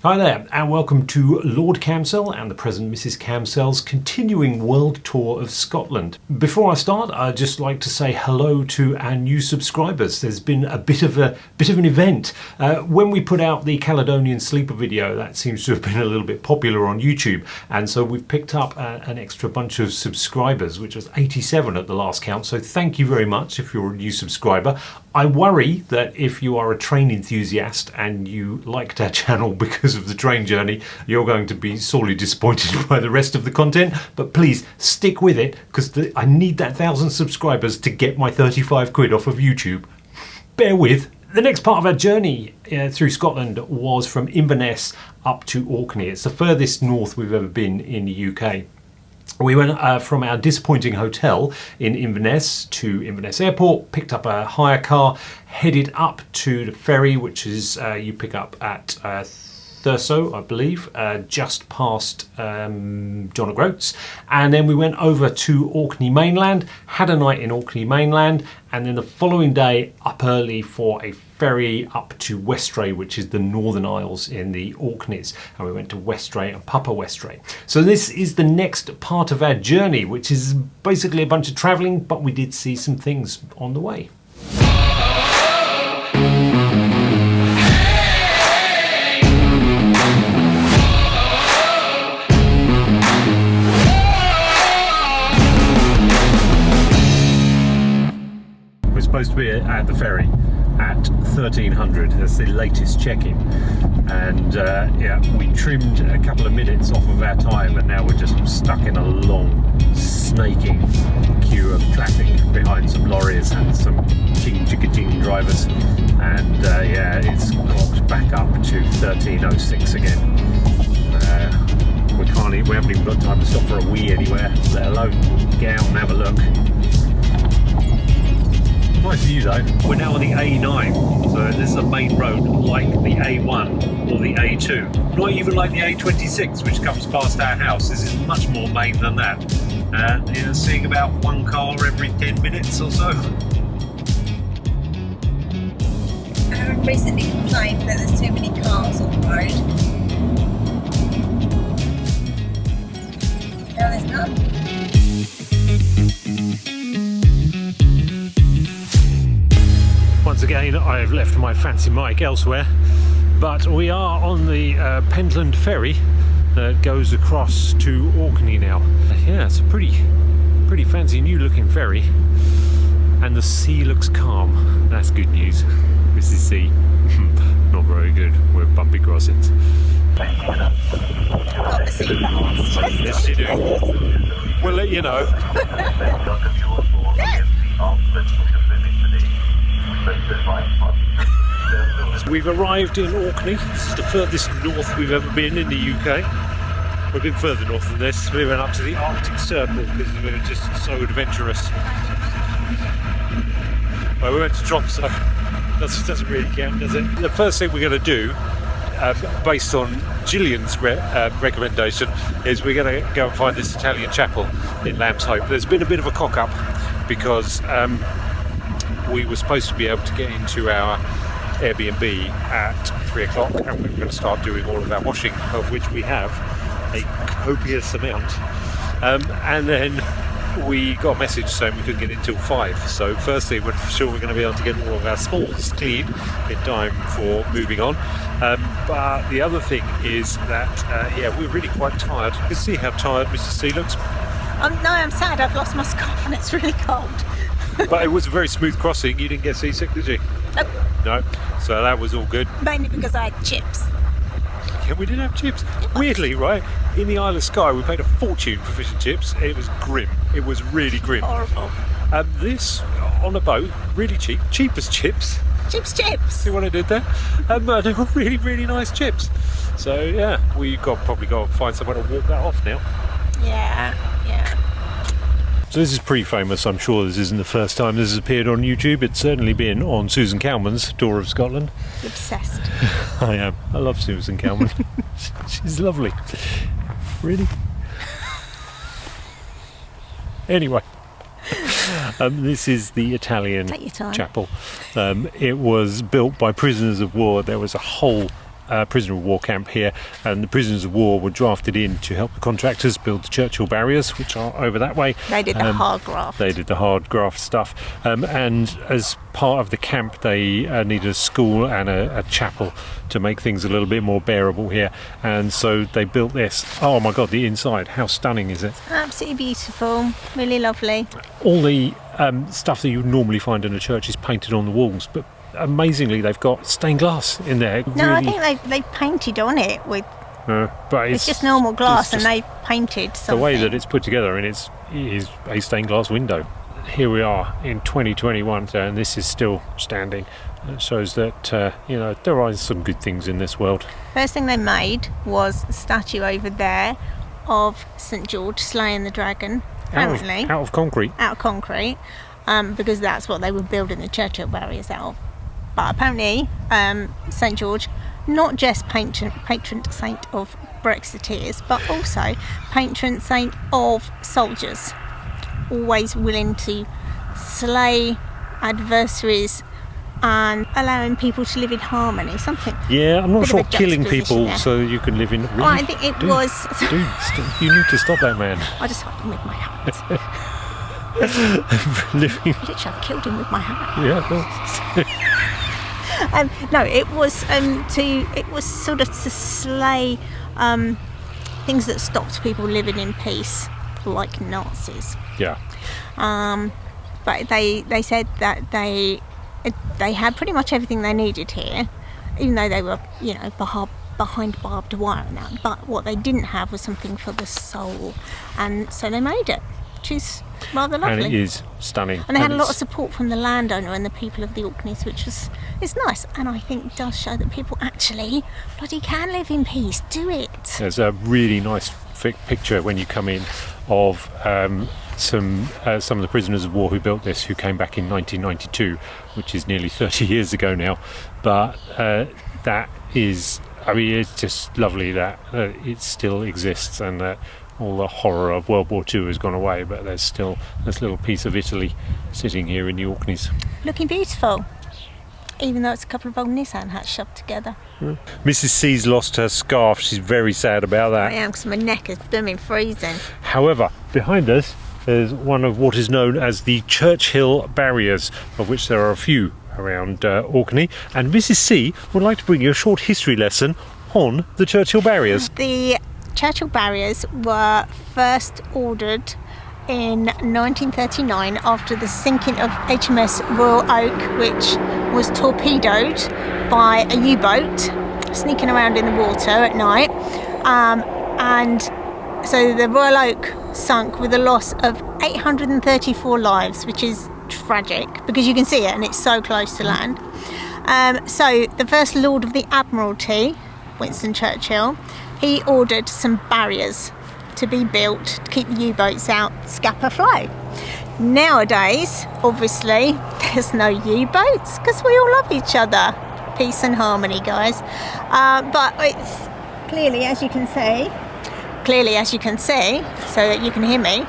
Hi there, and welcome to Lord Camsell and the present Mrs. Camsell's continuing world tour of Scotland. Before I start, I'd just like to say hello to our new subscribers. There's been a bit of an event. When we put out the Caledonian Sleeper video, that seems to have been a little bit popular on YouTube, and so we've picked up an extra bunch of subscribers, which was 87 at the last count, so thank you very much if you're a new subscriber. I worry that if you are a train enthusiast and you liked our channel because of the train journey, you're going to be sorely disappointed by the rest of the content, but please stick with it because I need that 1,000 subscribers to get my 35 quid off of YouTube. Bear with. The next part of our journey through Scotland was from Inverness up to Orkney. It's the furthest north we've ever been in the UK. We went from our disappointing hotel in Inverness to Inverness Airport, picked up a hire car, headed up to the ferry, which is you pick up at Thurso, I believe, just past John O'Groats, and then we went over to Orkney mainland, had a night in Orkney mainland, and then the following day up early for a ferry up to Westray, which is the Northern Isles in the Orkneys, and we went to Westray and Papa Westray. So this is the next part of our journey, which is basically a bunch of travelling, but we did see some things on the way. Supposed to be at the ferry at 1300. That's the latest check-in, and yeah, we trimmed a couple of minutes off of our time, and now we're just stuck in a long snaking queue of traffic behind some lorries and some ching-chicka-ching drivers, and yeah, it's clocked back up to 1306 again. We haven't even got time to stop for a wee anywhere, let alone get out and have a look. Nice view though. We're now on the A9, so this is a main road like the A1 or the A2. Not even like the A26, which comes past our house. This is much more main than that. You're seeing about one car every 10 minutes or so. I recently complained that there's too many cars on the road. Now there's none. Once again, I've left my fancy mic elsewhere, but we are on the Pendland Ferry that goes across to Orkney now. Yeah, it's a pretty fancy new looking ferry, and the sea looks calm. That's good news. This is sea. Not very good with bumpy crossings. Got the sea fast. Yes, you do. We'll let you know. We've arrived in Orkney. This is the furthest north we've ever been in the UK. We've been further north than this. We went up to the Arctic Circle because we were just so adventurous. Well, we went to Tromsø. That doesn't really count, does it? The first thing we're going to do, based on Gillian's recommendation, is we're going to go and find this Italian chapel in Lamsholm. There's been a bit of a cock-up because we were supposed to be able to get into our Airbnb at 3 o'clock, and we were going to start doing all of our washing, of which we have a copious amount. And then we got a message saying we couldn't get in until 5. So firstly, we're sure we're going to be able to get all of our smalls clean in time for moving on. But the other thing is that, yeah, we're really quite tired. You can see how tired Mrs. C looks. No, I'm sad. I've lost my scarf and it's really cold. But it was a very smooth crossing. You didn't get seasick, did you? Nope. No. So that was all good. Mainly because I had chips. Yeah, we did have chips. Weirdly, right, in the Isle of Skye, we paid a fortune for fish and chips. It was grim. It was really grim. Horrible. This, on a boat, really cheap. Cheap as chips. Chips. See what I did there? They were really, really nice chips. So, yeah, we've probably got to find somewhere to walk that off now. Yeah. So this is pretty famous. I'm sure this isn't the first time this has appeared on YouTube. It's certainly been on Susan Cowman's Tour of Scotland. Obsessed. I am. I love Susan Cowman. She's lovely. Really? Anyway. This is the Italian chapel. It was built by prisoners of war. There was a whole prisoner of war camp here, and the prisoners of war were drafted in to help the contractors build the Churchill Barriers, which are over that way. They did the hard graft. They did the hard graft stuff. And as part of the camp, they needed a school and a chapel to make things a little bit more bearable here. And so they built this. Oh my God, the inside, how stunning is it? Absolutely beautiful, really lovely. All the stuff that you would normally find in a church is painted on the walls, but amazingly they've got stained glass in there. No, really, I think they painted on it with... but it's just normal glass, it's and they painted something. the way that it's put together, and it is a stained glass window. Here we are in 2021, and this is still standing. It shows that there are some good things in this world. First thing they made was a statue over there of St George slaying the dragon. Apparently, out of concrete. Out of concrete, because that's what they were building the Churchill Barriers out of. But apparently, St George, not just patron saint of Brexiteers, but also patron saint of soldiers, always willing to slay adversaries and allowing people to live in harmony. Something. Yeah, I'm not bit sure of a killing juxtaposition people there. so you can live in. Really? Well, I think it was. Dude, you need to stop that man. I just shot him with my hat. Living. Literally, I've killed him with my hat. Yeah. No, it was sort of to slay things that stopped people living in peace, like Nazis. Yeah. But they said that they had pretty much everything they needed here, even though they were, behind barbed wire and that. But what they didn't have was something for the soul, and so they made it, which is rather lovely. And it is stunning. And they had a lot of support from the landowner and the people of the Orkneys, which is nice, and I think does show that people actually bloody can live in peace. Do it. There's a really nice picture when you come in of some of the prisoners of war who built this, who came back in 1992, which is nearly 30 years ago now. But that is, it's just lovely that it still exists, and that all the horror of World War II has gone away, but there's still this little piece of Italy sitting here in the Orkneys. Looking beautiful, even though it's a couple of old Nissan hats shoved together. Mrs. C's lost her scarf. She's very sad about that. I am, because my neck is blooming freezing. However, behind us is one of what is known as the Churchill Barriers, of which there are a few around Orkney, and Mrs. C would like to bring you a short history lesson on the Churchill Barriers. The Churchill Barriers were first ordered in 1939 after the sinking of HMS Royal Oak, which was torpedoed by a U-boat sneaking around in the water at night, and so the Royal Oak sunk with a loss of 834 lives, which is tragic because you can see it and it's so close to land. So the first Lord of the Admiralty, Winston Churchill, he ordered some barriers to be built to keep the U-boats out, scupper flow. Nowadays, obviously, there's no U-boats because we all love each other. Peace and harmony, guys. But it's clearly, as you can see, so that you can hear me,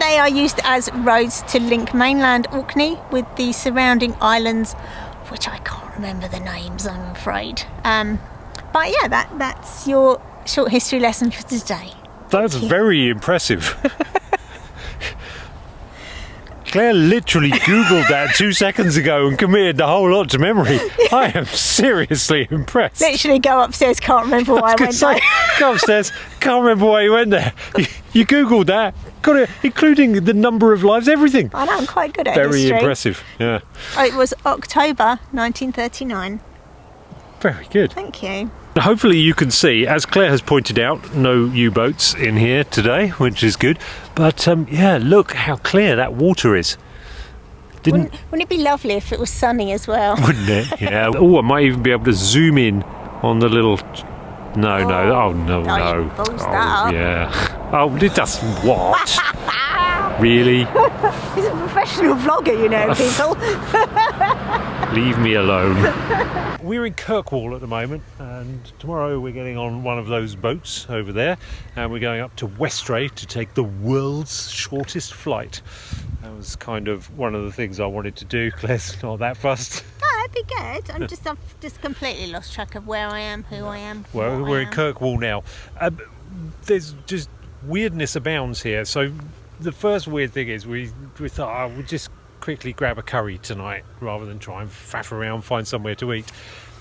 they are used as roads to link mainland Orkney with the surrounding islands, which I can't remember the names, I'm afraid. But yeah, that's your short history lesson for today. That's very impressive. Claire literally Googled that 2 seconds ago and committed the whole lot to memory. I am seriously impressed. Literally go upstairs, can't remember why I went there. Go upstairs, can't remember why you went there. You Googled that, got it, including the number of lives, everything. I know, I'm quite good at Very history. impressive, yeah. It was October 1939. Very good. Thank you. Hopefully you can see, as Claire has pointed out, no U-boats in here today, which is good. But yeah, look how clear that water is. Wouldn't it be lovely if it was sunny as well? Wouldn't it? Yeah. Oh, I might even be able to zoom in on the little... No. You balls that up. Yeah. Oh, it does what? Really? He's a professional vlogger, you know, people. Leave me alone. We're in Kirkwall at the moment, and tomorrow we're getting on one of those boats over there, and we're going up to Westray to take the world's shortest flight. That was kind of one of the things I wanted to do. Claire's not that fussed. No, it'd be good. I've just completely lost track of where I am, who I am. Well, we're in Kirkwall now. There's just weirdness abounds here. So the first weird thing is we thought we'll just quickly grab a curry tonight rather than try and faff around, find somewhere to eat.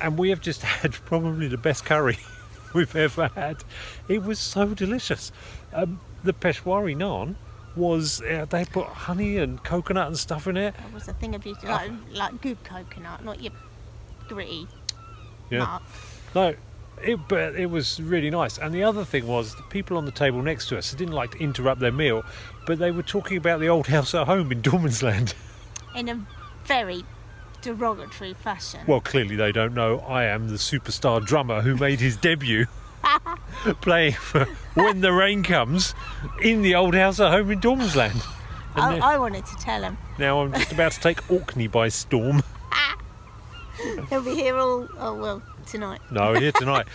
And we have just had probably the best curry we've ever had. It was so delicious. The Peshwari naan was, they put honey and coconut and stuff in it. That was a thing of beauty, like good coconut, not your gritty nut. No, but it was really nice. And the other thing was, the people on the table next to us, they didn't like to interrupt their meal, but they were talking about the old house at home in Dormansland. In a very derogatory fashion. Well, clearly they don't know I am the superstar drummer who made his debut playing for When the Rain Comes in the old house at home in Dormansland. I wanted to tell him. Now I'm just about to take Orkney by storm. He'll be here tonight. No, here tonight.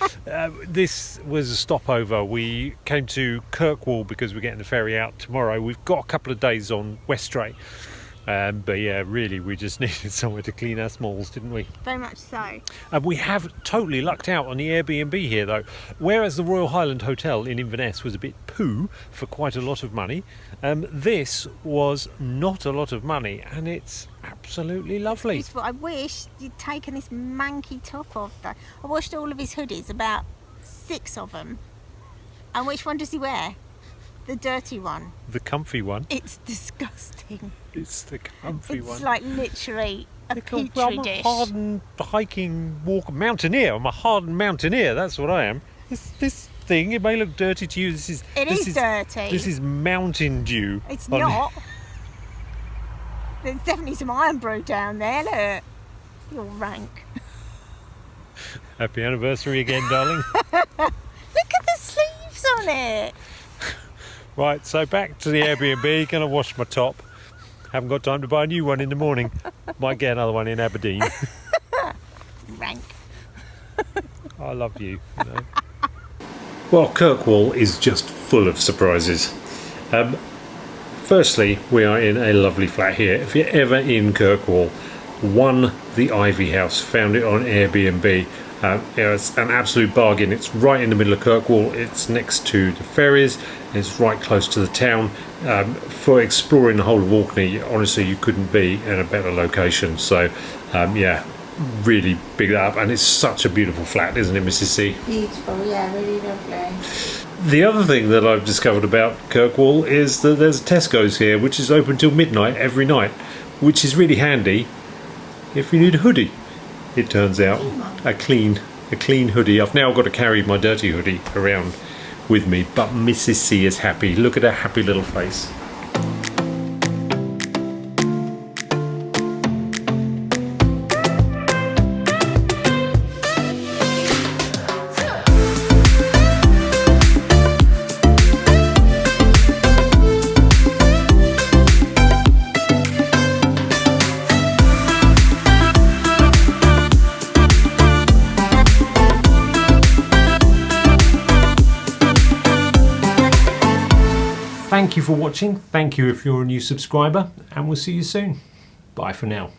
This was a stopover. We came to Kirkwall because we're getting the ferry out tomorrow. We've got a couple of days on Westray. But yeah, really, we just needed somewhere to clean our smalls, didn't we? Very much so. We have totally lucked out on the Airbnb here, though. Whereas the Royal Highland Hotel in Inverness was a bit poo for quite a lot of money, this was not a lot of money, and it's absolutely lovely. It's beautiful. I wish you'd taken this manky top off, though. I washed all of his hoodies, about 6 of them. And which one does he wear? The dirty one. The comfy one. It's disgusting. It's the comfy one. It's like literally a petri dish. I'm a hardened hiking mountaineer. I'm a hardened mountaineer. That's what I am. This thing, it may look dirty to you. It is dirty. This is mountain dew. It's not. There's definitely some iron brew down there. Look. You're rank. Happy anniversary again, darling. Look at the sleeves on it. Right, so back to the Airbnb, gonna wash my top. Haven't got time to buy a new one in the morning. Might get another one in Aberdeen. Rank. I love you, you know. Well, Kirkwall is just full of surprises. Firstly, we are in a lovely flat here. If you're ever in Kirkwall, the Ivy House, found it on Airbnb. It's an absolute bargain. It's right in the middle of Kirkwall. It's next to the ferries. It's right close to the town. For exploring the whole of Orkney, honestly, you couldn't be in a better location. So, yeah, really big that up. And it's such a beautiful flat, isn't it, Mrs. C? Beautiful, yeah, really lovely. The other thing that I've discovered about Kirkwall is that there's a Tesco's here, which is open till midnight every night, which is really handy if you need a hoodie. It turns out a clean hoodie. I've now got to carry my dirty hoodie around with me, but Mrs. C is happy. Look at her happy little face. Thank you for watching. Thank you if you're a new subscriber, and we'll see you soon. Bye for now.